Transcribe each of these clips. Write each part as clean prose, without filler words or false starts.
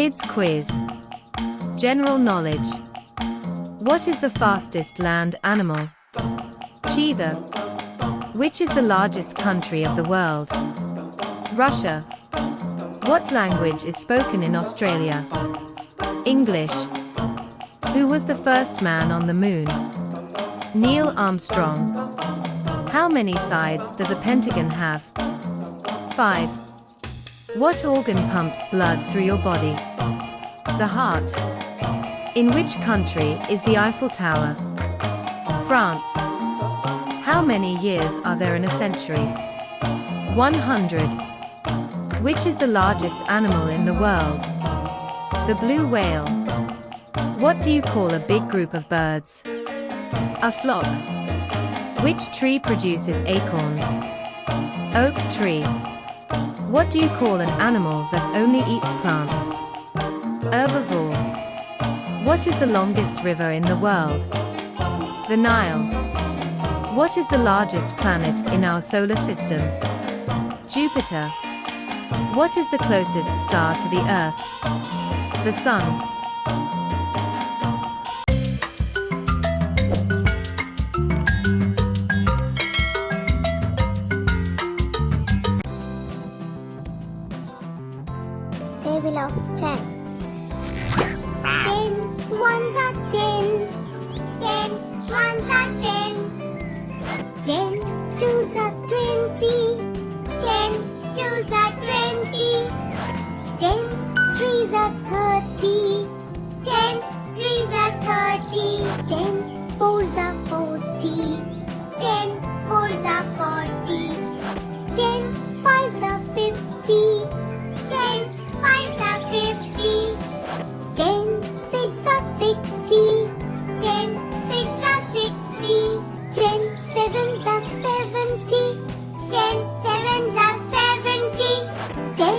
Kids quiz. General knowledge. What is the fastest land animal? Cheetah. Which is the largest country of the world? Russia. What language is spoken in Australia? English. Who was the first man on the moon? Neil Armstrong. How many sides does a pentagon have? 5. What organ pumps blood through your body? The heart. In which country is the Eiffel Tower? France. How many years are there in a century? 100. Which is the largest animal in the world? The blue whale. What do you call a big group of birds? A flock. Which tree produces acorns? Oak tree. What do you call an animal that only eats plants? Herbivore. What is the longest river in the world? The Nile. What is the largest planet in our solar system? Jupiter. What is the closest star to the Earth? The Sun. Table of 10. 10 ones are 10. 10 ones are 10. 10 twos are 20. 10 twos are 20. 10 threes are 30. 10 threes are 30. 10 fours are 40. 10 fours are 40. 10 fives are 50. 10 fives are 50. 10 six are 60. 10 six are 60. 10 sevens are 70. 10 sevens are 70. 10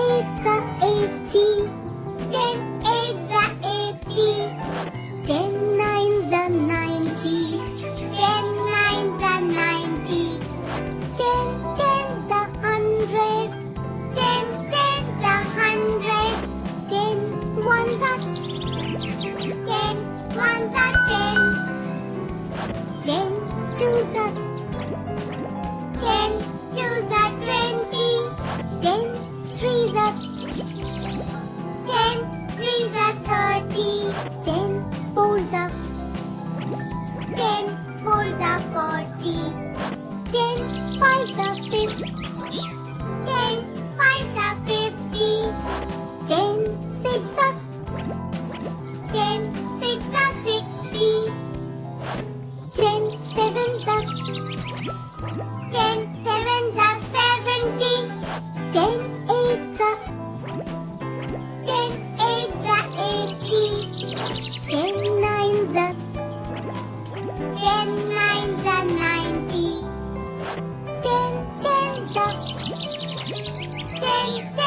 eights are 80. 10 eights are 80. 10 nines are 90. 10 nines are 90. 10 tens are 100. 10 tens are 100. 10 ones are 10 ones are 10. 10 twos are 10 twos are 20. 10 threes are 10 threes are 30. 10 fours are 10 fours are 40. 10 fives are 50. 10 fives are 50. 10 six are 10 six are 60. 10 sevens are 10 sevens are 70. 10 eights are 10 eights are 80. 10 nines are 10 nines are 90. 10 tens are 10